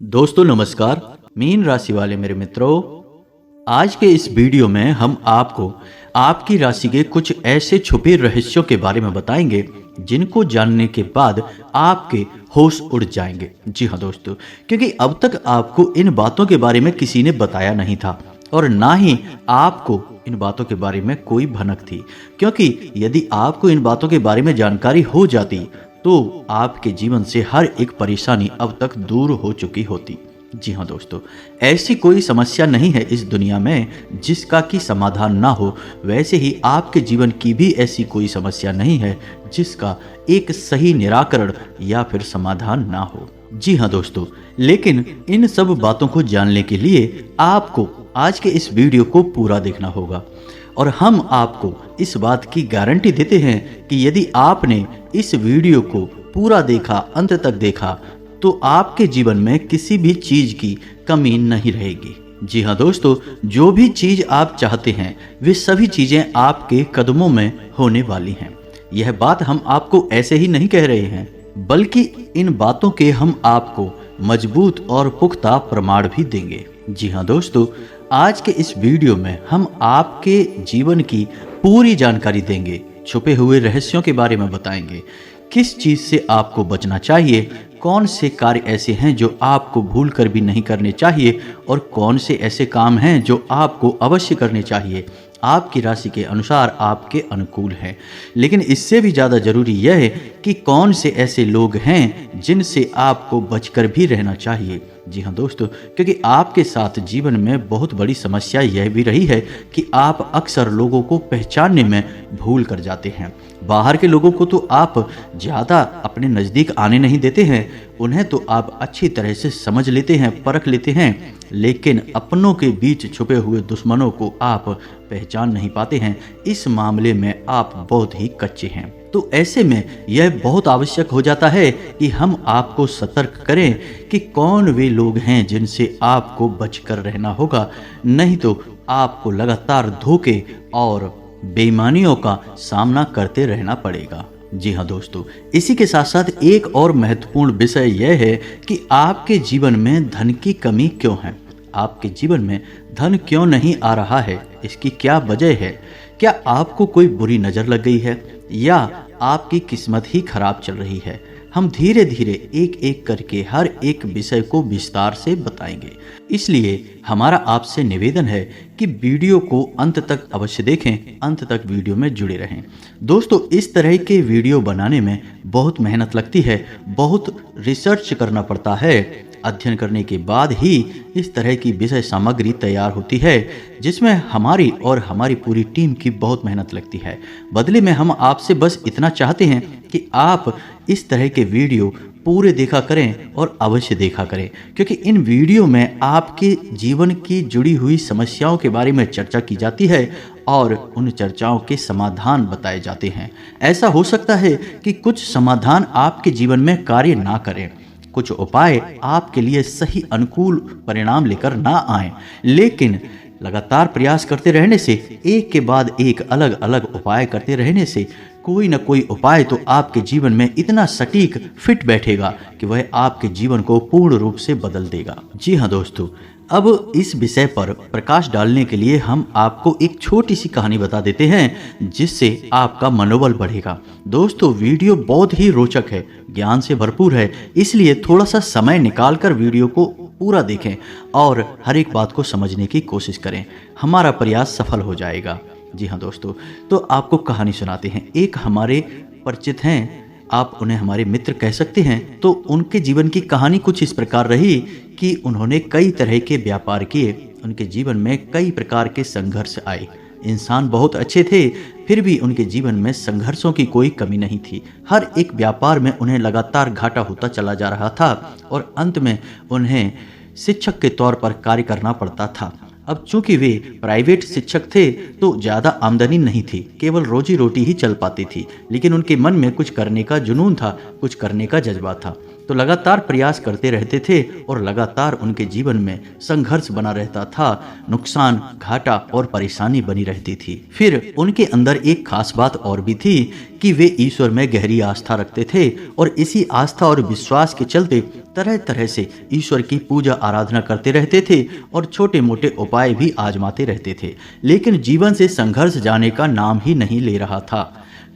दोस्तों नमस्कार। मीन राशि वाले मेरे मित्रों, आज के इस वीडियो में हम आपको आपकी राशि के कुछ ऐसे छुपे रहस्यों के बारे में बताएंगे जिनको जानने के बाद आपके होश उड़ जाएंगे। जी हाँ दोस्तों, क्योंकि अब तक आपको इन बातों के बारे में किसी ने बताया नहीं था और ना ही आपको इन बातों के बारे में कोई भनक थी, क्योंकि यदि आपको इन बातों के बारे में जानकारी हो जाती तो आपके जीवन से हर एक परेशानी अब तक दूर हो चुकी होती। जी हाँ दोस्तों, ऐसी कोई समस्या नहीं है इस दुनिया में जिसका कि समाधान ना हो। वैसे ही आपके जीवन की भी ऐसी कोई समस्या नहीं है जिसका एक सही निराकरण या फिर समाधान ना हो। जी हाँ दोस्तों, लेकिन इन सब बातों को जानने के लिए आपको आज के इस वीडियो को पूरा देखना होगा और हम आपको इस बात की गारंटी देते हैं कि यदि आपने इस वीडियो को पूरा देखा, अंत तक देखा, तो आपके जीवन में किसी भी चीज की कमी नहीं रहेगी। जी हाँ दोस्तों, जो भी चीज आप चाहते हैं वे सभी चीजें आपके कदमों में होने वाली हैं। यह बात हम आपको ऐसे ही नहीं कह रहे हैं, बल्कि इन बातों के हम आपको मजबूत और पुख्ता प्रमाण भी देंगे। जी हाँ दोस्तों, आज के इस वीडियो में हम आपके जीवन की पूरी जानकारी देंगे, छुपे हुए रहस्यों के बारे में बताएंगे, किस चीज से आपको बचना चाहिए, कौन से कार्य ऐसे हैं जो आपको भूल कर भी नहीं करने चाहिए और कौन से ऐसे काम हैं जो आपको अवश्य करने चाहिए, आपकी राशि के अनुसार आपके अनुकूल है। लेकिन इससे भी ज़्यादा ज़रूरी यह है कि कौन से ऐसे लोग हैं जिनसे आपको बचकर भी रहना चाहिए। जी हाँ दोस्तों, क्योंकि आपके साथ जीवन में बहुत बड़ी समस्या यह भी रही है कि आप अक्सर लोगों को पहचानने में भूल कर जाते हैं। बाहर के लोगों को तो आप ज़्यादा अपने नज़दीक आने नहीं देते हैं, उन्हें तो आप अच्छी तरह से समझ लेते हैं, परख लेते हैं, लेकिन अपनों के बीच छुपे हुए दुश्मनों को आप पहचान नहीं पाते हैं। इस मामले में आप बहुत ही कच्चे हैं। तो ऐसे में यह बहुत आवश्यक हो जाता है कि हम आपको सतर्क करें कि कौन वे लोग हैं जिनसे आपको बचकर रहना होगा, नहीं तो आपको लगातार धोखे और बेईमानियों का सामना करते रहना पड़ेगा। जी हाँ दोस्तों, इसी के साथ साथ एक और महत्वपूर्ण विषय यह है कि आपके जीवन में धन की कमी क्यों है। आपके जीवन में धन क्यों नहीं आ रहा है, इसकी क्या वजह है? क्या आपको कोई बुरी नज़र लग गई है या आपकी किस्मत ही खराब चल रही है? हम धीरे धीरे एक एक करके हर एक विषय को विस्तार से बताएंगे। इसलिए हमारा आपसे निवेदन है कि वीडियो को अंत तक अवश्य देखें, अंत तक वीडियो में जुड़े रहें। दोस्तों, इस तरह के वीडियो बनाने में बहुत मेहनत लगती है, बहुत रिसर्च करना पड़ता है। अध्ययन करने के बाद ही इस तरह की विषय सामग्री तैयार होती है, जिसमें हमारी और हमारी पूरी टीम की बहुत मेहनत लगती है। बदले में हम आपसे बस इतना चाहते हैं कि आप इस तरह के वीडियो पूरे देखा करें और अवश्य देखा करें, क्योंकि इन वीडियो में आपके जीवन की जुड़ी हुई समस्याओं के बारे में चर्चा की जाती है और उन चर्चाओं के समाधान बताए जाते हैं। ऐसा हो सकता है कि कुछ समाधान आपके जीवन में कार्य ना करें, कुछ उपाय आपके लिए सही अनुकूल परिणाम लेकर ना आए, लेकिन लगातार प्रयास करते रहने से, एक के बाद एक अलग अलग उपाय करते रहने से कोई न कोई उपाय तो आपके जीवन में इतना सटीक फिट बैठेगा कि वह आपके जीवन को पूर्ण रूप से बदल देगा। जी हाँ दोस्तों, अब इस विषय पर प्रकाश डालने के लिए हम आपको एक छोटी सी कहानी बता देते हैं जिससे आपका मनोबल बढ़ेगा। दोस्तों, वीडियो बहुत ही रोचक है, ज्ञान से भरपूर है, इसलिए थोड़ा सा समय निकालकर वीडियो को पूरा देखें और हर एक बात को समझने की कोशिश करें। हमारा प्रयास सफल हो जाएगा। जी हाँ दोस्तों, तो आपको कहानी सुनाते हैं। एक हमारे परिचित हैं, आप उन्हें हमारे मित्र कह सकते हैं। तो उनके जीवन की कहानी कुछ इस प्रकार रही कि उन्होंने कई तरह के व्यापार किए, उनके जीवन में कई प्रकार के संघर्ष आए। इंसान बहुत अच्छे थे, फिर भी उनके जीवन में संघर्षों की कोई कमी नहीं थी। हर एक व्यापार में उन्हें लगातार घाटा होता चला जा रहा था और अंत में उन्हें शिक्षक के तौर पर कार्य करना पड़ता था। अब चूंकि वे प्राइवेट शिक्षक थे तो ज़्यादा आमदनी नहीं थी, केवल रोजी रोटी ही चल पाती थी, लेकिन उनके मन में कुछ करने का जुनून था, कुछ करने का जज्बा था। तो लगातार प्रयास करते रहते थे और लगातार उनके जीवन में संघर्ष बना रहता था, नुकसान, घाटा और परेशानी बनी रहती थी। फिर उनके अंदर एक खास बात और भी थी कि वे ईश्वर में गहरी आस्था रखते थे और इसी आस्था और विश्वास के चलते तरह तरह से ईश्वर की पूजा आराधना करते रहते थे और छोटे मोटे उपाय भी आजमाते रहते थे, लेकिन जीवन से संघर्ष जाने का नाम ही नहीं ले रहा था।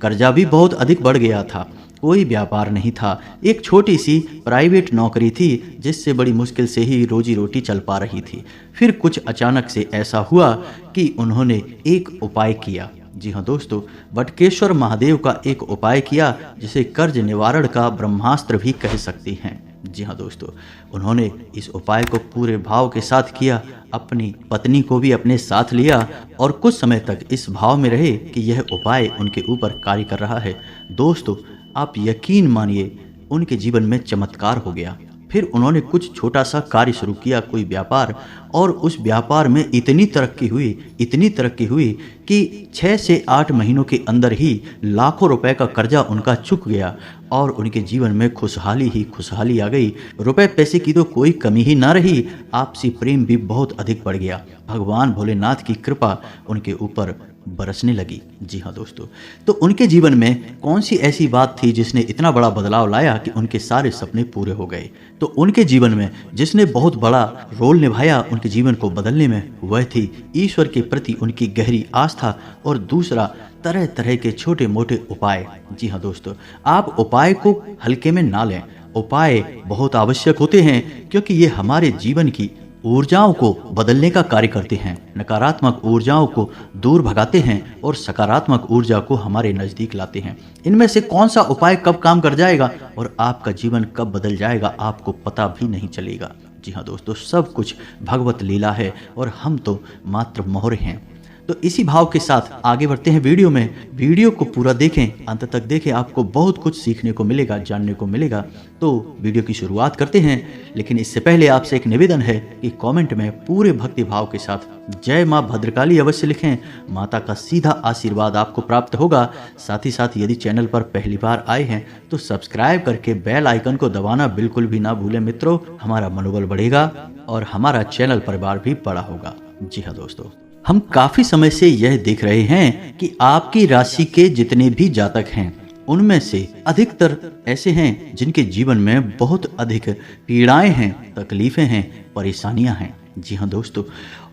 कर्जा भी बहुत अधिक बढ़ गया था, कोई व्यापार नहीं था, एक छोटी सी प्राइवेट नौकरी थी जिससे बड़ी मुश्किल से ही रोजी रोटी चल पा रही थी। फिर कुछ अचानक से ऐसा हुआ कि उन्होंने एक उपाय किया। जी हाँ दोस्तों, बटकेश्वर महादेव का एक उपाय किया जिसे कर्ज निवारण का ब्रह्मास्त्र भी कह सकती हैं। जी हाँ दोस्तों, उन्होंने इस उपाय को पूरे भाव के साथ किया, अपनी पत्नी को भी अपने साथ लिया और कुछ समय तक इस भाव में रहे कि यह उपाय उनके ऊपर कार्य कर रहा है। दोस्तों, आप यकीन मानिए उनके जीवन में चमत्कार हो गया। फिर उन्होंने कुछ छोटा सा कार्य शुरू किया, कोई व्यापार, और उस व्यापार में इतनी तरक्की हुई कि 6 से 8 महीनों के अंदर ही लाखों रुपए का कर्जा उनका चुक गया और उनके जीवन में खुशहाली ही खुशहाली आ गई। रुपए पैसे की तो कोई कमी ही ना रही, आपसी प्रेम भी बहुत अधिक बढ़ गया। भगवान भोलेनाथ की कृपा उनके ऊपर बरसने लगी। जी हाँ दोस्तों, तो उनके जीवन में कौन सी ऐसी बात थी जिसने इतना बड़ा बदलाव लाया कि उनके सारे सपने पूरे हो गए? तो उनके जीवन में जिसने बहुत बड़ा रोल निभाया उनके जीवन को बदलने में, वह थी ईश्वर के प्रति उनकी गहरी आस्था और दूसरा तरह तरह के छोटे मोटे उपाय। जी हाँ दोस्तों, आप उपाय को हल्के में ना लें, उपाय बहुत आवश्यक होते हैं क्योंकि ये हमारे जीवन की ऊर्जाओं को बदलने का कार्य करते हैं, नकारात्मक ऊर्जाओं को दूर भगाते हैं और सकारात्मक ऊर्जा को हमारे नज़दीक लाते हैं। इनमें से कौन सा उपाय कब काम कर जाएगा और आपका जीवन कब बदल जाएगा आपको पता भी नहीं चलेगा। जी हाँ दोस्तों, सब कुछ भगवत लीला है और हम तो मात्र मोहरे हैं। तो इसी भाव के साथ आगे बढ़ते हैं वीडियो में। वीडियो को पूरा देखें, अंत तक देखें, आपको बहुत कुछ सीखने को मिलेगा, जानने को मिलेगा। तो वीडियो की शुरुआत करते हैं, लेकिन इससे पहले आपसे एक निवेदन है कि कमेंट में पूरे भक्ति भाव के साथ जय माँ भद्रकाली अवश्य लिखें। माता का सीधा आशीर्वाद आपको प्राप्त होगा। साथ ही साथ यदि चैनल पर पहली बार आए हैं तो सब्सक्राइब करके बेल आइकन को दबाना बिल्कुल भी ना भूलें मित्रों, हमारा मनोबल बढ़ेगा और हमारा चैनल परिवार भी बड़ा होगा। जी हाँ दोस्तों, हम काफी समय से यह देख रहे हैं कि आपकी राशि के जितने भी जातक हैं उनमें से अधिकतर ऐसे हैं जिनके जीवन में बहुत अधिक पीड़ाएं हैं, तकलीफें हैं, परेशानियां हैं। जी हाँ दोस्तों,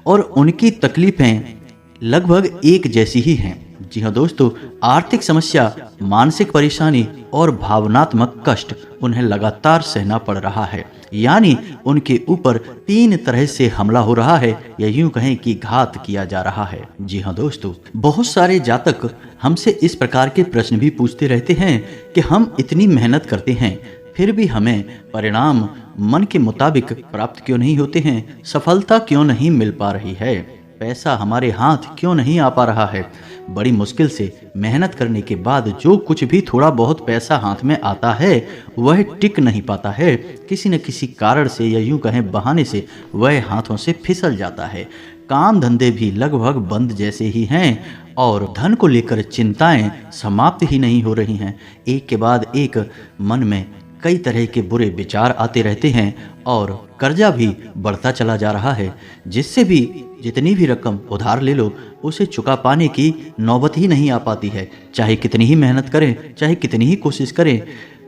और उनकी तकलीफें लगभग एक जैसी ही हैं। जी हाँ दोस्तों, आर्थिक समस्या, मानसिक परेशानी और भावनात्मक कष्ट उन्हें लगातार सहना पड़ रहा है। यानी उनके ऊपर 3 तरह से हमला हो रहा है या यूं कहें कि घात किया जा रहा है। जी हाँ दोस्तों, बहुत सारे जातक हमसे इस प्रकार के प्रश्न भी पूछते रहते हैं कि हम इतनी मेहनत करते हैं फिर भी हमें परिणाम मन के मुताबिक प्राप्त क्यों नहीं होते हैं, सफलता क्यों नहीं मिल पा रही है, पैसा हमारे हाथ क्यों नहीं आ पा रहा है। बड़ी मुश्किल से मेहनत करने के बाद जो कुछ भी थोड़ा बहुत पैसा हाथ में आता है वह टिक नहीं पाता है, किसी न किसी कारण से या यूं कहें बहाने से वह हाथों से फिसल जाता है। काम धंधे भी लगभग बंद जैसे ही हैं और धन को लेकर चिंताएं समाप्त ही नहीं हो रही हैं। एक के बाद एक मन में कई तरह के बुरे विचार आते रहते हैं और कर्जा भी बढ़ता चला जा रहा है, जिससे भी जितनी भी रकम उधार ले लो उसे चुका पाने की नौबत ही नहीं आ पाती है। चाहे कितनी ही मेहनत करें, चाहे कितनी ही कोशिश करें,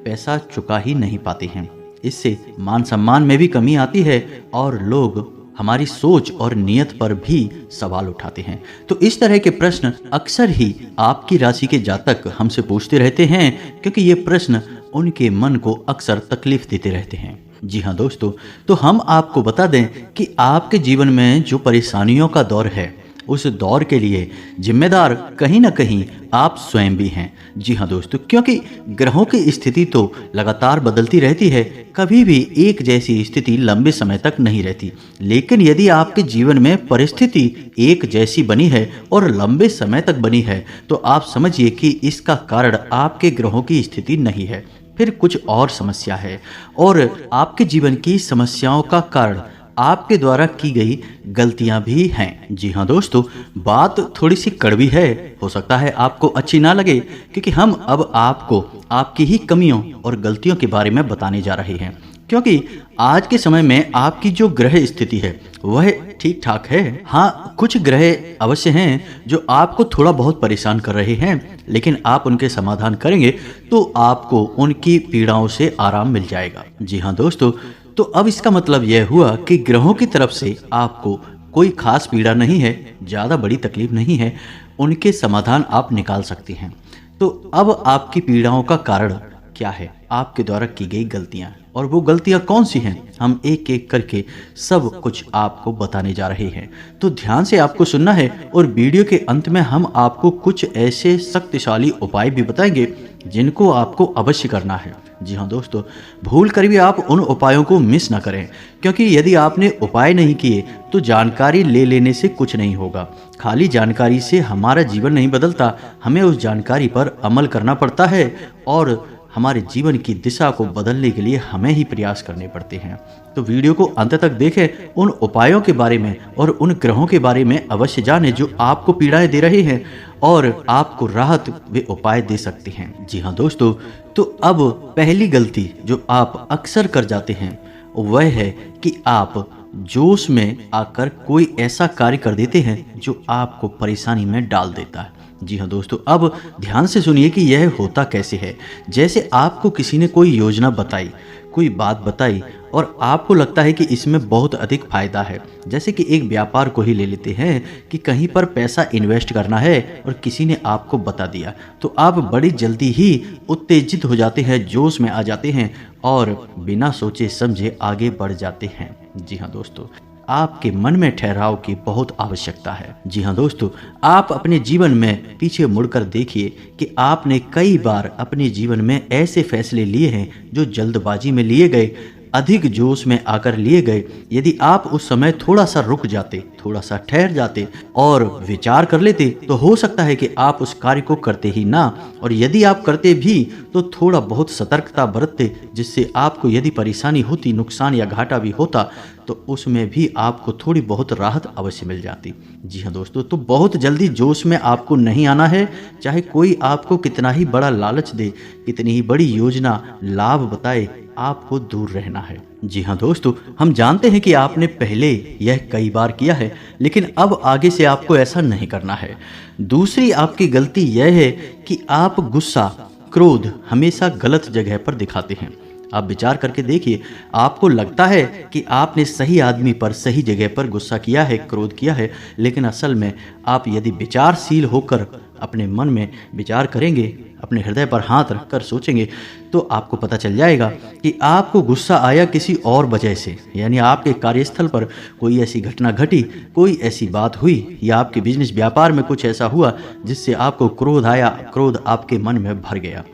पैसा चुका ही नहीं पाते हैं। इससे मान सम्मान में भी कमी आती है और लोग हमारी सोच और नियत पर भी सवाल उठाते हैं। तो इस तरह के प्रश्न अक्सर ही आपकी राशि के जातक हमसे पूछते रहते हैं क्योंकि ये प्रश्न उनके मन को अक्सर तकलीफ देते रहते हैं। जी हाँ दोस्तों, तो हम आपको बता दें कि आपके जीवन में जो परेशानियों का दौर है उस दौर के लिए जिम्मेदार कहीं ना कहीं आप स्वयं भी हैं। जी हाँ दोस्तों, क्योंकि ग्रहों की स्थिति तो लगातार बदलती रहती है, कभी भी एक जैसी स्थिति लंबे समय तक नहीं रहती। लेकिन यदि आपके जीवन में परिस्थिति एक जैसी बनी है और लंबे समय तक बनी है तो आप समझिए कि इसका कारण आपके ग्रहों की स्थिति नहीं है, फिर कुछ और समस्या है। और आपके जीवन की समस्याओं का कारण आपके द्वारा की गई गलतियां भी हैं। जी हाँ दोस्तों, बात थोड़ी सी कड़वी है, हो सकता है आपको अच्छी ना लगे, क्योंकि हम अब आपको आपकी ही कमियों और गलतियों के बारे में बताने जा रहे हैं। क्योंकि आज के समय में आपकी जो ग्रह स्थिति है वह ठीक ठाक है। हाँ, कुछ ग्रह अवश्य हैं जो आपको थोड़ा बहुत परेशान कर रहे हैं, लेकिन आप उनके समाधान करेंगे तो आपको उनकी पीड़ाओं से आराम मिल जाएगा। जी हाँ दोस्तों, तो अब इसका मतलब यह हुआ कि ग्रहों की तरफ से आपको कोई खास पीड़ा नहीं है, ज़्यादा बड़ी तकलीफ नहीं है, उनके समाधान आप निकाल सकते हैं। तो अब आपकी पीड़ाओं का कारण क्या है? आपके द्वारा की गई गलतियां, और वो गलतियां कौन सी हैं हम एक एक करके सब कुछ आपको बताने जा रहे हैं। तो ध्यान से आपको सुनना है, और वीडियो के अंत में हम आपको कुछ ऐसे शक्तिशाली उपाय भी बताएंगे जिनको आपको अवश्य करना है। जी हाँ दोस्तों, भूल कर भी आप उन उपायों को मिस ना करें, क्योंकि यदि आपने उपाय नहीं किए तो जानकारी ले लेने से कुछ नहीं होगा। खाली जानकारी से हमारा जीवन नहीं बदलता, हमें उस जानकारी पर अमल करना पड़ता है, और हमारे जीवन की दिशा को बदलने के लिए हमें ही प्रयास करने पड़ते हैं। तो वीडियो को अंत तक देखें, उन उपायों के बारे में और उन ग्रहों के बारे में अवश्य जानें जो आपको पीड़ाएं दे रहे हैं और आपको राहत वे उपाय दे सकते हैं। जी हाँ दोस्तों, तो अब पहली गलती जो आप अक्सर कर जाते हैं वह है कि आप जोश में आकर कोई ऐसा कार्य कर देते हैं जो आपको परेशानी में डाल देता है। जी हाँ दोस्तों, अब ध्यान से सुनिए कि यह होता कैसे है। जैसे आपको किसी ने कोई योजना बताई, कोई बात बताई, और आपको लगता है कि इसमें बहुत अधिक फायदा है। जैसे कि एक व्यापार को ही ले लेते हैं कि कहीं पर पैसा इन्वेस्ट करना है और किसी ने आपको बता दिया, तो आप बड़ी जल्दी ही उत्तेजित हो जाते हैं, जोश में आ जाते हैं और बिना सोचे समझे आगे बढ़ जाते हैं। जी हाँ दोस्तों, आपके मन में ठहराव की बहुत आवश्यकता है। जी हाँ दोस्तों, आप अपने जीवन में पीछे मुड़कर देखिए कि आपने कई बार अपने जीवन में ऐसे फैसले लिए हैं जो जल्दबाजी में लिए गए, अधिक जोश में आकर लिए गए। यदि आप उस समय थोड़ा सा रुक जाते, थोड़ा सा ठहर जाते और विचार कर लेते, तो हो सकता है कि आप उस कार्य को करते ही ना, और यदि आप करते भी तो थोड़ा बहुत सतर्कता बरतते, जिससे आपको यदि परेशानी होती, नुकसान या घाटा भी होता, तो उसमें भी आपको थोड़ी बहुत राहत अवश्य मिल जाती। जी हाँ दोस्तों, तो बहुत जल्दी जोश में आपको नहीं आना है। चाहे कोई आपको कितना ही बड़ा लालच दे, कितनी ही बड़ी योजना लाभ बताए, आपको दूर रहना है। जी हाँ दोस्तों, हम जानते हैं कि आपने पहले यह कई बार किया है, लेकिन अब आगे से आपको ऐसा नहीं करना है। दूसरी आपकी गलती यह है कि आप गुस्सा, क्रोध हमेशा गलत जगह पर दिखाते हैं। आप विचार करके देखिए, आपको लगता है कि आपने सही आदमी पर सही जगह पर गुस्सा किया है, क्रोध किया है, लेकिन असल में आप यदि विचारशील होकर अपने मन में विचार करेंगे, अपने हृदय पर हाथ रखकर सोचेंगे, तो आपको पता चल जाएगा कि आपको गुस्सा आया किसी और वजह से। यानी आपके कार्यस्थल पर कोई ऐसी घटना घटी, कोई ऐसी बात हुई, या आपके बिजनेस व्यापार में कुछ ऐसा हुआ जिससे आपको क्रोध आया, क्रोध आपके मन में भर गया।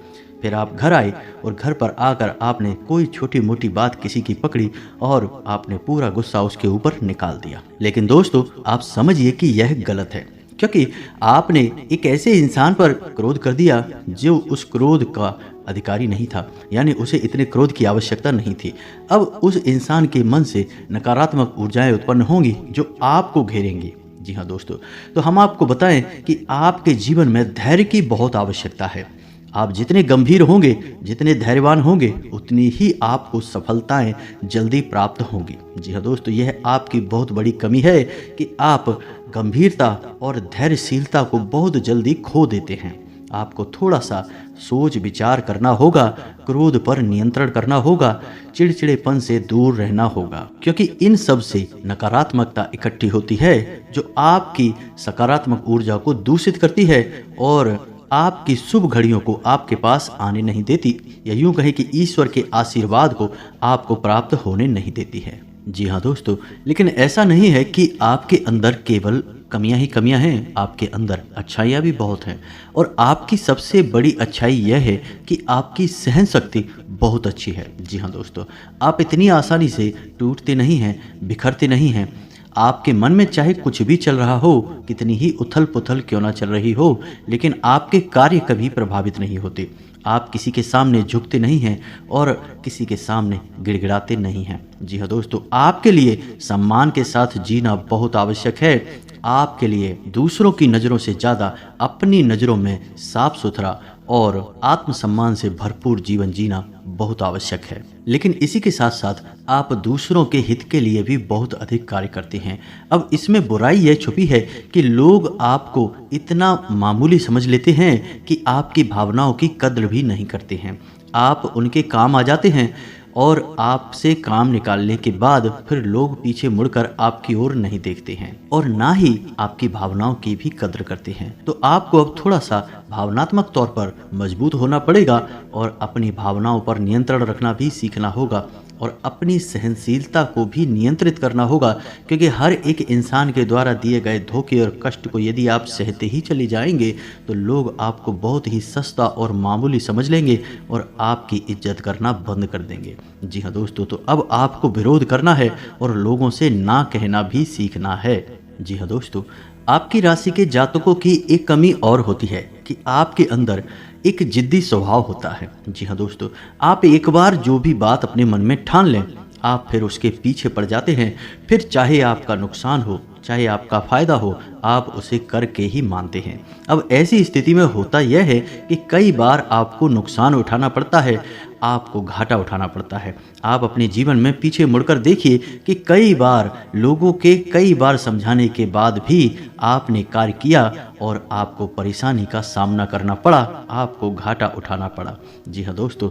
फिर आप घर आए और घर पर आकर आपने कोई छोटी मोटी बात किसी की पकड़ी और आपने पूरा गुस्सा उसके ऊपर निकाल दिया। लेकिन दोस्तों, आप समझिए कि यह गलत है, क्योंकि आपने एक ऐसे इंसान पर क्रोध कर दिया जो उस क्रोध का अधिकारी नहीं था, यानी उसे इतने क्रोध की आवश्यकता नहीं थी। अब उस इंसान के मन से नकारात्मक ऊर्जाएं उत्पन्न होंगी जो आपको घेरेंगी। जी हाँ दोस्तों, तो हम आपको बताएं कि आपके जीवन में धैर्य की बहुत आवश्यकता है। आप जितने गंभीर होंगे, जितने धैर्यवान होंगे, उतनी ही आपको सफलताएं जल्दी प्राप्त होंगी। जी हाँ दोस्तों, यह आपकी बहुत बड़ी कमी है कि आप गंभीरता और धैर्यशीलता को बहुत जल्दी खो देते हैं। आपको थोड़ा सा सोच विचार करना होगा, क्रोध पर नियंत्रण करना होगा, चिड़चिड़ेपन से दूर रहना होगा, क्योंकि इन सब से नकारात्मकता इकट्ठी होती है जो आपकी सकारात्मक ऊर्जा को दूषित करती है और आपकी शुभ घड़ियों को आपके पास आने नहीं देती, या यूं कहें कि ईश्वर के आशीर्वाद को आपको प्राप्त होने नहीं देती है। जी हाँ दोस्तों, लेकिन ऐसा नहीं है कि आपके अंदर केवल कमियां ही कमियां हैं, आपके अंदर अच्छाइयां भी बहुत हैं। और आपकी सबसे बड़ी अच्छाई यह है कि आपकी सहन शक्ति बहुत अच्छी है। जी हाँ दोस्तों, आप इतनी आसानी से टूटते नहीं हैं, बिखरते नहीं हैं। आपके मन में चाहे कुछ भी चल रहा हो, कितनी ही उथल पुथल क्यों ना चल रही हो, लेकिन आपके कार्य कभी प्रभावित नहीं होते। आप किसी के सामने झुकते नहीं हैं और किसी के सामने गिड़गिड़ाते नहीं हैं। जी हाँ दोस्तों, आपके लिए सम्मान के साथ जीना बहुत आवश्यक है। आपके लिए दूसरों की नज़रों से ज़्यादा अपनी नज़रों में साफ सुथरा और आत्मसम्मान से भरपूर जीवन जीना बहुत आवश्यक है। लेकिन इसी के साथ साथ आप दूसरों के हित के लिए भी बहुत अधिक कार्य करते हैं। अब इसमें बुराई यह छुपी है कि लोग आपको इतना मामूली समझ लेते हैं कि आपकी भावनाओं की कद्र भी नहीं करते हैं। आप उनके काम आ जाते हैं और आपसे काम निकालने के बाद फिर लोग पीछे मुड़कर आपकी ओर नहीं देखते हैं और ना ही आपकी भावनाओं की भी कद्र करते हैं। तो आपको अब थोड़ा सा भावनात्मक तौर पर मजबूत होना पड़ेगा और अपनी भावनाओं पर नियंत्रण रखना भी सीखना होगा और अपनी सहनशीलता को भी नियंत्रित करना होगा, क्योंकि हर एक इंसान के द्वारा दिए गए धोखे और कष्ट को यदि आप सहते ही चले जाएंगे तो लोग आपको बहुत ही सस्ता और मामूली समझ लेंगे और आपकी इज्जत करना बंद कर देंगे। जी हाँ दोस्तों, तो अब आपको विरोध करना है और लोगों से ना कहना भी सीखना है। जी हाँ दोस्तों, आपकी राशि के जातकों की एक कमी और होती है कि आपके अंदर एक जिद्दी स्वभाव होता है। जी हाँ दोस्तों, आप एक बार जो भी बात अपने मन में ठान लें, आप फिर उसके पीछे पड़ जाते हैं। फिर चाहे आपका नुकसान हो चाहे आपका फ़ायदा हो, आप उसे करके ही मानते हैं। अब ऐसी स्थिति में होता यह है कि कई बार आपको नुकसान उठाना पड़ता है, आपको घाटा उठाना पड़ता है। आप अपने जीवन में पीछे मुड़कर देखिए कि कई बार लोगों के कई बार समझाने के बाद भी आपने कार्य किया और आपको परेशानी का सामना करना पड़ा, आपको घाटा उठाना पड़ा। जी हाँ दोस्तों,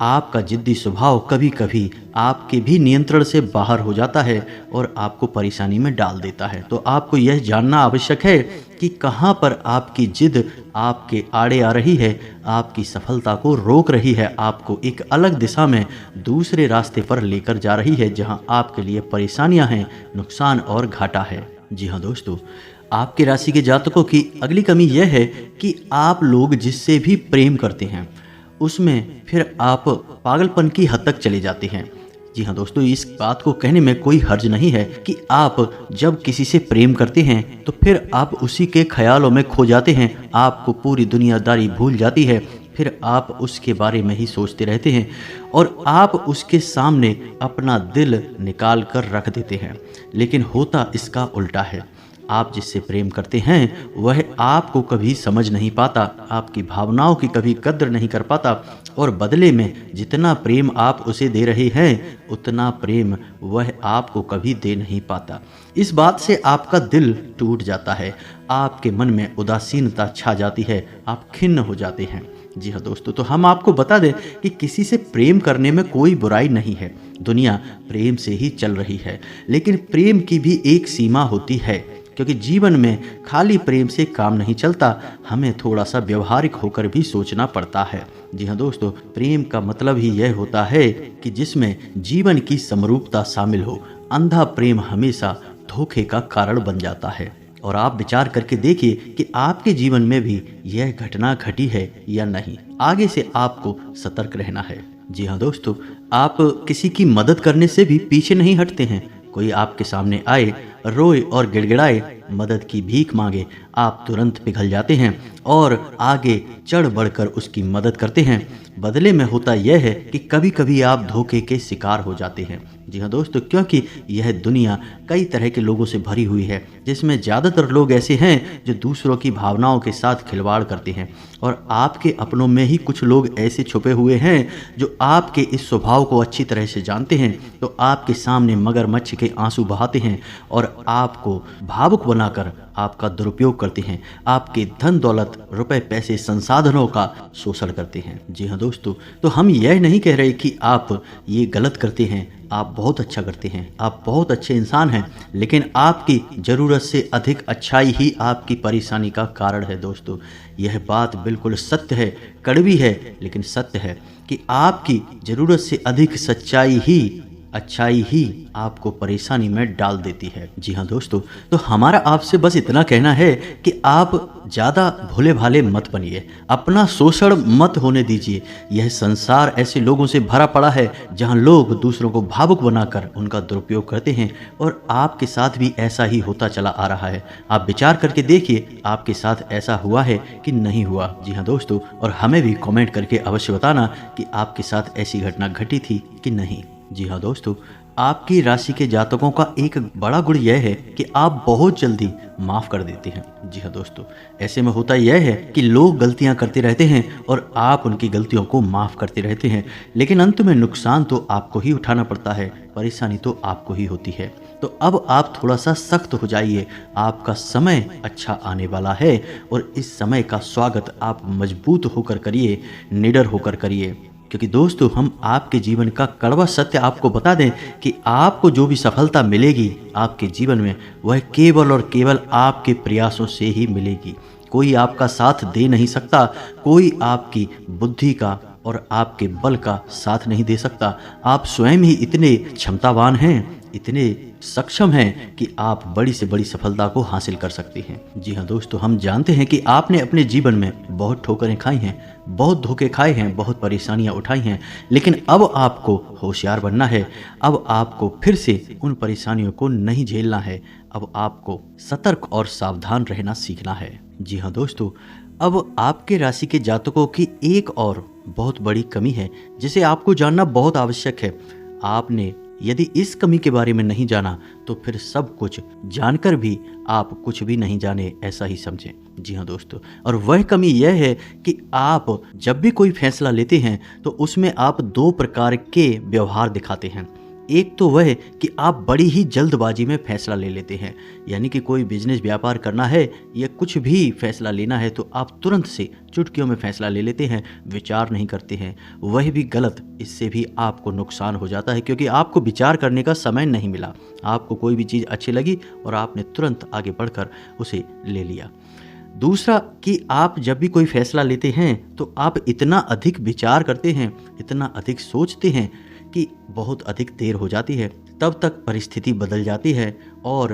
आपका जिद्दी स्वभाव कभी कभी आपके भी नियंत्रण से बाहर हो जाता है और आपको परेशानी में डाल देता है। तो आपको यह जानना आवश्यक है कि कहाँ पर आपकी जिद आपके आड़े आ रही है, आपकी सफलता को रोक रही है, आपको एक अलग दिशा में दूसरे रास्ते पर लेकर जा रही है जहां आपके लिए परेशानियां हैं, नुकसान और घाटा है। जी हाँ दोस्तों, आपकी राशि के जातकों की अगली कमी यह है कि आप लोग जिससे भी प्रेम करते हैं उसमें फिर आप पागलपन की हद तक चले जाते हैं। जी हाँ दोस्तों, इस बात को कहने में कोई हर्ज नहीं है कि आप जब किसी से प्रेम करते हैं तो फिर आप उसी के ख्यालों में खो जाते हैं, आपको पूरी दुनियादारी भूल जाती है, फिर आप उसके बारे में ही सोचते रहते हैं और आप उसके सामने अपना दिल निकाल कर रख देते हैं। लेकिन होता इसका उल्टा है। आप जिससे प्रेम करते हैं वह आपको कभी समझ नहीं पाता, आपकी भावनाओं की कभी कद्र नहीं कर पाता और बदले में जितना प्रेम आप उसे दे रहे हैं उतना प्रेम वह आपको कभी दे नहीं पाता। इस बात से आपका दिल टूट जाता है, आपके मन में उदासीनता छा जाती है, आप खिन्न हो जाते हैं। जी हाँ दोस्तों, तो हम आपको बता दें कि किसी से प्रेम करने में कोई बुराई नहीं है, दुनिया प्रेम से ही चल रही है। लेकिन प्रेम की भी एक सीमा होती है, क्योंकि जीवन में खाली प्रेम से काम नहीं चलता, हमें थोड़ा सा व्यवहारिक होकर भी सोचना पड़ता है। जी हाँ दोस्तों, प्रेम का मतलब ही यह होता है कि जिसमें जीवन की समरूपता शामिल हो। अंधा प्रेम हमेशा धोखे का कारण बन जाता है। और आप विचार करके देखिए कि आपके जीवन में भी यह घटना घटी है या नहीं। आगे से आपको सतर्क रहना है। जी हाँ दोस्तों, आप किसी की मदद करने से भी पीछे नहीं हटते हैं। कोई आपके सामने आए, रोए और गिड़गिड़ाए, मदद की भीख मांगे, आप तुरंत पिघल जाते हैं और आगे चढ़ बढ़कर उसकी मदद करते हैं। बदले में होता यह है कि कभी कभी आप धोखे के शिकार हो जाते हैं। जी हाँ दोस्तों, क्योंकि यह दुनिया कई तरह के लोगों से भरी हुई है, जिसमें ज़्यादातर लोग ऐसे हैं जो दूसरों की भावनाओं के साथ खिलवाड़ करते हैं और आपके अपनों में ही कुछ लोग ऐसे छुपे हुए हैं जो आपके इस स्वभाव को अच्छी तरह से जानते हैं, तो आपके सामने मगरमच्छ के आंसू बहाते हैं और आपको भावुक बनाकर आपका दुरुपयोग करते हैं, आपके धन दौलत, रुपए, पैसे, संसाधनों का शोषण करते हैं। जी हाँ दोस्तों, तो हम यह नहीं कह रहे कि आप ये गलत करते हैं, आप बहुत अच्छा करते हैं, आप बहुत अच्छे इंसान हैं, लेकिन आपकी ज़रूरत से अधिक अच्छाई ही आपकी परेशानी का कारण है। दोस्तों, यह बात बिल्कुल सत्य है, कड़वी है, लेकिन सत्य है कि आपकी ज़रूरत से अधिक सच्चाई ही, अच्छाई ही आपको परेशानी में डाल देती है। जी हाँ दोस्तों, तो हमारा आपसे बस इतना कहना है कि आप ज़्यादा भोले भाले मत बनिए, अपना शोषण मत होने दीजिए। यह संसार ऐसे लोगों से भरा पड़ा है जहाँ लोग दूसरों को भावुक बनाकर उनका दुरुपयोग करते हैं और आपके साथ भी ऐसा ही होता चला आ रहा है। आप विचार करके देखिए, आपके साथ ऐसा हुआ है कि नहीं हुआ। जी हाँ दोस्तों, और हमें भी कमेंट करके अवश्य बताना कि आपके साथ ऐसी घटना घटी थी कि नहीं। जी हाँ दोस्तों, आपकी राशि के जातकों का एक बड़ा गुण यह है कि आप बहुत जल्दी माफ़ कर देते हैं। जी हाँ दोस्तों, ऐसे में होता यह है कि लोग गलतियां करते रहते हैं और आप उनकी गलतियों को माफ़ करते रहते हैं, लेकिन अंत में नुकसान तो आपको ही उठाना पड़ता है, परेशानी तो आपको ही होती है। तो अब आप थोड़ा सा सख्त हो जाइए, आपका समय अच्छा आने वाला है और इस समय का स्वागत आप मजबूत होकर करिए, निडर होकर करिए। क्योंकि दोस्तों, हम आपके जीवन का कड़वा सत्य आपको बता दें कि आपको जो भी सफलता मिलेगी आपके जीवन में, वह केवल और केवल आपके प्रयासों से ही मिलेगी। कोई आपका साथ दे नहीं सकता, कोई आपकी बुद्धि का और आपके बल का साथ नहीं दे सकता। आप स्वयं ही इतने क्षमतावान हैं, इतने सक्षम हैं कि आप बड़ी से बड़ी सफलता को हासिल कर सकते हैं। जी हाँ दोस्तों, हम जानते हैं कि आपने अपने जीवन में बहुत ठोकरें खाई हैं, बहुत धोखे खाए हैं, बहुत परेशानियां उठाई हैं, लेकिन अब आपको होशियार बनना है। अब आपको फिर से उन परेशानियों को नहीं झेलना है। अब आपको सतर्क और सावधान रहना सीखना है। जी हाँ दोस्तों, अब आपके राशि के जातकों की एक और बहुत बड़ी कमी है जिसे आपको जानना बहुत आवश्यक है। आपने यदि इस कमी के बारे में नहीं जाना तो फिर सब कुछ जानकर भी आप कुछ भी नहीं जाने, ऐसा ही समझें। जी हाँ दोस्तों, और वह कमी यह है कि आप जब भी कोई फैसला लेते हैं तो उसमें आप दो प्रकार के व्यवहार दिखाते हैं। एक तो वह कि आप बड़ी ही जल्दबाजी में फैसला ले लेते हैं, यानी कि कोई बिजनेस व्यापार करना है या कुछ भी फैसला लेना है तो आप तुरंत से चुटकियों में फैसला ले लेते हैं, विचार नहीं करते हैं। वह भी गलत, इससे भी आपको नुकसान हो जाता है क्योंकि आपको विचार करने का समय नहीं मिला। आपको कोई भी चीज़ अच्छी लगी और आपने तुरंत आगे बढ़कर उसे ले लिया। दूसरा कि आप जब भी कोई फैसला लेते हैं तो आप इतना अधिक विचार करते हैं, इतना अधिक सोचते हैं कि बहुत अधिक देर हो जाती है, तब तक परिस्थिति बदल जाती है और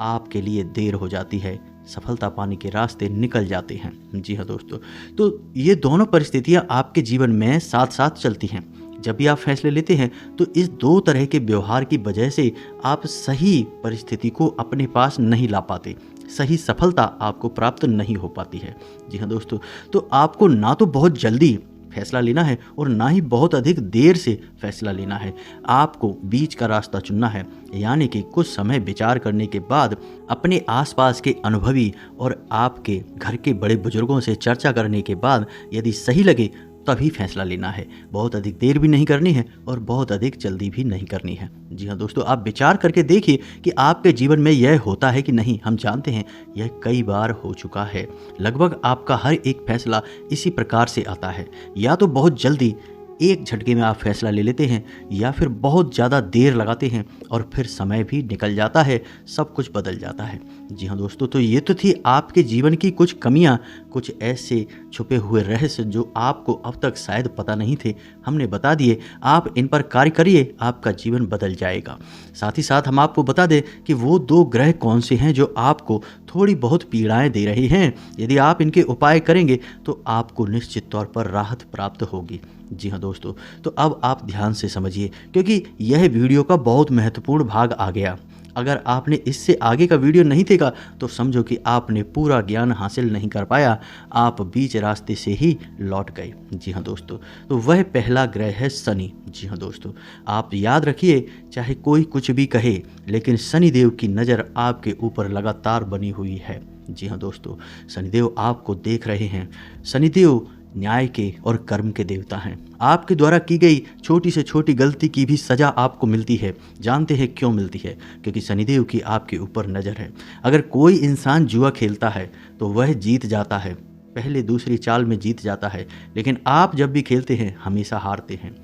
आपके लिए देर हो जाती है, सफलता पाने के रास्ते निकल जाते हैं। जी हाँ दोस्तों, तो ये दोनों परिस्थितियाँ आपके जीवन में साथ साथ चलती हैं। जब भी आप फैसले लेते हैं तो इस दो तरह के व्यवहार की वजह से आप सही परिस्थिति को अपने पास नहीं ला पाते, सही सफलता आपको प्राप्त नहीं हो पाती है। जी हाँ दोस्तों, तो आपको ना तो बहुत जल्दी फैसला लेना है और ना ही बहुत अधिक देर से फैसला लेना है। आपको बीच का रास्ता चुनना है, यानी कि कुछ समय विचार करने के बाद अपने आसपास के अनुभवी और आपके घर के बड़े बुजुर्गों से चर्चा करने के बाद यदि सही लगे तभी फैसला लेना है। बहुत अधिक देर भी नहीं करनी है और बहुत अधिक जल्दी भी नहीं करनी है। जी हाँ दोस्तों, आप विचार करके देखिए कि आपके जीवन में यह होता है कि नहीं। हम जानते हैं यह कई बार हो चुका है। लगभग आपका हर एक फैसला इसी प्रकार से आता है, या तो बहुत जल्दी एक झटके में आप फैसला ले लेते हैं या फिर बहुत ज़्यादा देर लगाते हैं और फिर समय भी निकल जाता है, सब कुछ बदल जाता है। जी हाँ दोस्तों, तो ये तो थी आपके जीवन की कुछ कमियां, कुछ ऐसे छुपे हुए रहस्य जो आपको अब तक शायद पता नहीं थे, हमने बता दिए। आप इन पर कार्य करिए, आपका जीवन बदल जाएगा। साथ ही साथ हम आपको बता दें कि वो दो ग्रह कौन से हैं जो आपको थोड़ी बहुत पीड़ाएं दे रही हैं। यदि आप इनके उपाय करेंगे तो आपको निश्चित तौर पर राहत प्राप्त होगी। जी हाँ दोस्तों, तो अब आप ध्यान से समझिए क्योंकि यह वीडियो का बहुत महत्वपूर्ण भाग आ गया। अगर आपने इससे आगे का वीडियो नहीं देखा तो समझो कि आपने पूरा ज्ञान हासिल नहीं कर पाया, आप बीच रास्ते से ही लौट गए। जी हाँ दोस्तों, तो वह पहला ग्रह है शनि। जी हाँ दोस्तों, आप याद रखिए, चाहे कोई कुछ भी कहे, लेकिन शनिदेव की नज़र आपके ऊपर लगातार बनी हुई है। जी हाँ दोस्तों, शनिदेव आपको देख रहे हैं। शनिदेव न्याय के और कर्म के देवता हैं। आपके द्वारा की गई छोटी से छोटी गलती की भी सज़ा आपको मिलती है। जानते हैं क्यों मिलती है? क्योंकि शनिदेव की आपके ऊपर नज़र है। अगर कोई इंसान जुआ खेलता है तो वह जीत जाता है, पहले दूसरी चाल में जीत जाता है, लेकिन आप जब भी खेलते हैं हमेशा हारते हैं।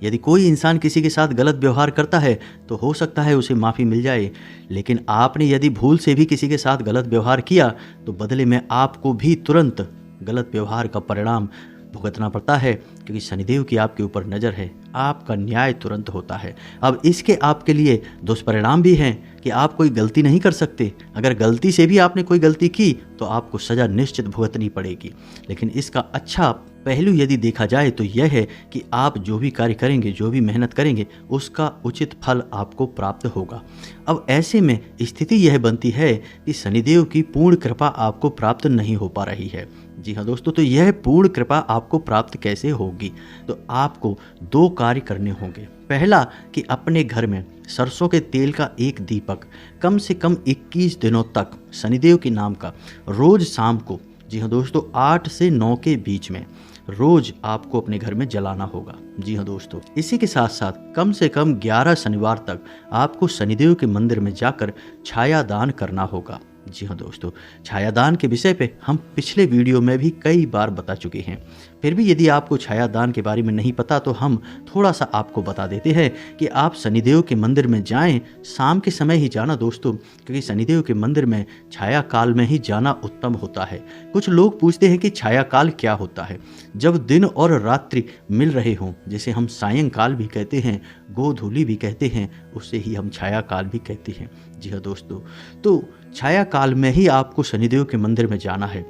यदि कोई इंसान किसी के साथ गलत व्यवहार करता है तो हो सकता है उसे माफ़ी मिल जाए, लेकिन आपने यदि भूल से भी किसी के साथ गलत व्यवहार किया तो बदले में आपको भी तुरंत गलत व्यवहार का परिणाम भुगतना पड़ता है, क्योंकि शनिदेव की आपके ऊपर नज़र है। आपका न्याय तुरंत होता है। अब इसके आपके लिए दुष्परिणाम भी हैं कि आप कोई गलती नहीं कर सकते। अगर गलती से भी आपने कोई गलती की तो आपको सज़ा निश्चित भुगतनी पड़ेगी, लेकिन इसका अच्छा पहलू यदि देखा जाए तो यह है कि आप जो भी कार्य करेंगे, जो भी मेहनत करेंगे, उसका उचित फल आपको प्राप्त होगा। अब ऐसे में स्थिति यह बनती है कि शनिदेव की पूर्ण कृपा आपको प्राप्त नहीं हो पा रही है। जी हाँ दोस्तों, तो यह पूर्ण कृपा आपको प्राप्त कैसे होगी? तो आपको 2 कार्य करने होंगे। पहला कि अपने घर में सरसों के तेल का एक दीपक कम से कम 21 दिनों तक शनिदेव के नाम का रोज शाम को, जी हाँ दोस्तों, 8 से 9 के बीच में रोज आपको अपने घर में जलाना होगा। जी हाँ दोस्तों, इसी के साथ साथ कम से कम 11 शनिवार तक आपको शनिदेव के मंदिर में जाकर छाया दान करना होगा। जी हाँ दोस्तों, छायादान के विषय पे हम पिछले वीडियो में भी कई बार बता चुके हैं। फिर भी यदि आपको छायादान के बारे में नहीं पता तो हम थोड़ा सा आपको बता देते हैं कि आप शनिदेव के मंदिर में जाएं, शाम के समय ही जाना दोस्तों, क्योंकि शनिदेव के मंदिर में छाया काल में ही जाना उत्तम होता है। कुछ लोग पूछते हैं कि छाया काल क्या होता है? जब दिन और रात्रि मिल रहे हों, जिसे हम सायंकाल भी कहते हैं, गोधूली भी कहते हैं, उससे ही हम छाया काल भी कहते हैं। जी हाँ दोस्तों, तो छाया काल में ही आपको शनिदेव के मंदिर में जाना है।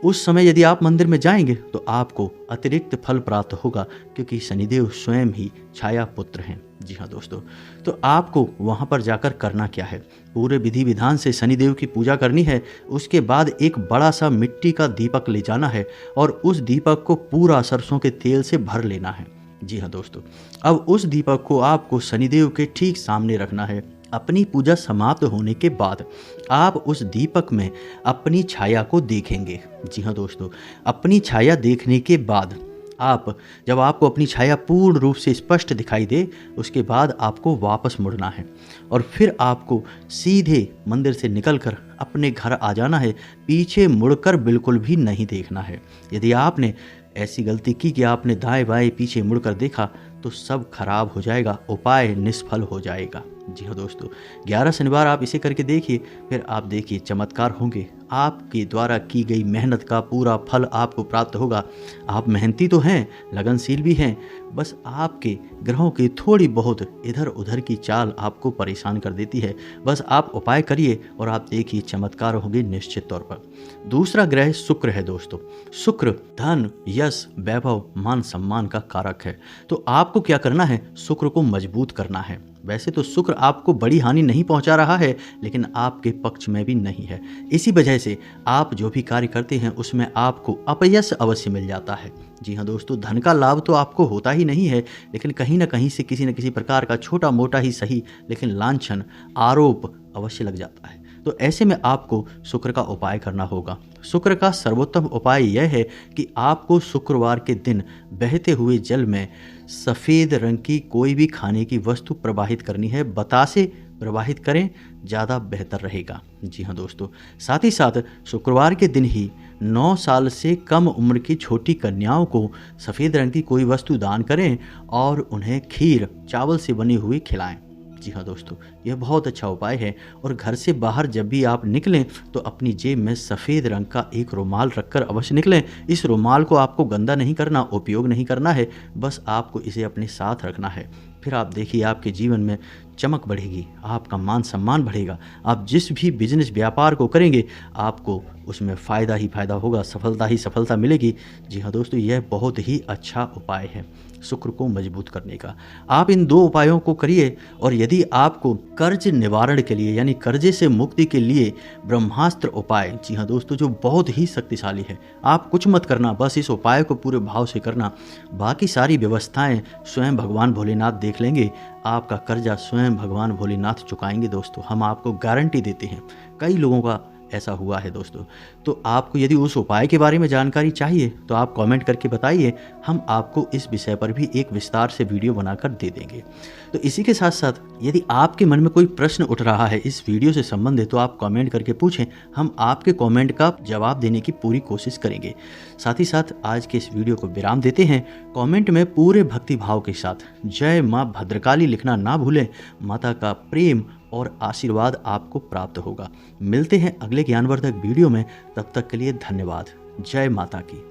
उस समय यदि आप मंदिर में जाएंगे तो आपको अतिरिक्त फल प्राप्त होगा, क्योंकि शनिदेव स्वयं ही छाया पुत्र हैं। जी हाँ दोस्तों, तो आपको वहाँ पर जाकर करना क्या है? पूरे विधि विधान से शनिदेव की पूजा करनी है। उसके बाद एक बड़ा सा मिट्टी का दीपक ले जाना है और उस दीपक को पूरा सरसों के तेल से भर लेना है। जी हाँ दोस्तों, अब उस दीपक को आपको शनिदेव के ठीक सामने रखना है। अपनी पूजा समाप्त होने के बाद आप उस दीपक में अपनी छाया को देखेंगे। जी हाँ दोस्तों, अपनी छाया देखने के बाद जब आपको अपनी छाया पूर्ण रूप से स्पष्ट दिखाई दे, उसके बाद आपको वापस मुड़ना है और फिर आपको सीधे मंदिर से निकलकर अपने घर आ जाना है। पीछे मुड़कर बिल्कुल भी नहीं देखना है। यदि आपने ऐसी गलती की कि आपने दाएं बाएं पीछे मुड़कर देखा तो सब खराब हो जाएगा, उपाय निष्फल हो जाएगा। जी हाँ दोस्तों, 11 शनिवार आप इसे करके देखिए, फिर आप देखिए चमत्कार होंगे। आपके द्वारा की गई मेहनत का पूरा फल आपको प्राप्त होगा। आप मेहनती तो हैं, लगनशील भी हैं, बस आपके ग्रहों की थोड़ी बहुत इधर उधर की चाल आपको परेशान कर देती है। बस आप उपाय करिए और आप देखिए चमत्कार होंगे निश्चित तौर पर। दूसरा ग्रह शुक्र है दोस्तों। शुक्र धन, यश, वैभव, मान सम्मान का कारक है। तो आपको क्या करना है? शुक्र को मजबूत करना है। वैसे तो शुक्र आपको बड़ी हानि नहीं पहुंचा रहा है, लेकिन आपके पक्ष में भी नहीं है। इसी वजह से आप जो भी कार्य करते हैं उसमें आपको अपयश अवश्य मिल जाता है। जी हाँ दोस्तों, धन का लाभ तो आपको होता ही नहीं है, लेकिन कहीं ना कहीं से किसी न किसी प्रकार का छोटा मोटा ही सही, लेकिन लांछन, आरोप अवश्य लग जाता है। तो ऐसे में आपको शुक्र का उपाय करना होगा। शुक्र का सर्वोत्तम उपाय यह है कि आपको शुक्रवार के दिन बहते हुए जल में सफ़ेद रंग की कोई भी खाने की वस्तु प्रवाहित करनी है। बतासे प्रवाहित करें, ज़्यादा बेहतर रहेगा। जी हाँ दोस्तों, साथ ही साथ शुक्रवार के दिन ही 9 साल से कम उम्र की छोटी कन्याओं को सफ़ेद रंग की कोई वस्तु दान करें और उन्हें खीर चावल से बनी हुई खिलाएं। जी हाँ दोस्तों, यह बहुत अच्छा उपाय है। और घर से बाहर जब भी आप निकलें तो अपनी जेब में सफ़ेद रंग का एक रुमाल रखकर अवश्य निकलें। इस रुमाल को आपको गंदा नहीं करना, उपयोग नहीं करना है, बस आपको इसे अपने साथ रखना है। फिर आप देखिए आपके जीवन में चमक बढ़ेगी, आपका मान सम्मान बढ़ेगा। आप जिस भी बिजनेस व्यापार को करेंगे आपको उसमें फ़ायदा ही फ़ायदा होगा, सफलता ही सफलता मिलेगी। जी हाँ दोस्तों, यह बहुत ही अच्छा उपाय है शुक्र को मजबूत करने का। आप इन 2 उपायों को करिए। और यदि आपको कर्ज निवारण के लिए यानी कर्जे से मुक्ति के लिए ब्रह्मास्त्र उपाय, जी हाँ दोस्तों, जो बहुत ही शक्तिशाली है, आप कुछ मत करना, बस इस उपाय को पूरे भाव से करना। बाकी सारी व्यवस्थाएं स्वयं भगवान भोलेनाथ देख लेंगे। आपका कर्जा स्वयं भगवान भोलेनाथ चुकाएंगे दोस्तों, हम आपको गारंटी देते हैं। कई लोगों का ऐसा हुआ है दोस्तों। तो आपको यदि उस उपाय के बारे में जानकारी चाहिए तो आप कमेंट करके बताइए, हम आपको इस विषय पर भी एक विस्तार से वीडियो बनाकर दे देंगे। तो इसी के साथ साथ यदि आपके मन में कोई प्रश्न उठ रहा है इस वीडियो से संबंधित तो आप कमेंट करके पूछें, हम आपके कमेंट का जवाब देने की पूरी कोशिश करेंगे। साथ ही साथ आज के इस वीडियो को विराम देते हैं। कमेंट में पूरे भक्ति भाव के साथ जय माँ भद्रकाली लिखना ना भूलें। माता का प्रेम और आशीर्वाद आपको प्राप्त होगा। मिलते हैं अगले ज्ञानवर्धक वीडियो में, तब तक के लिए धन्यवाद। जय माता की।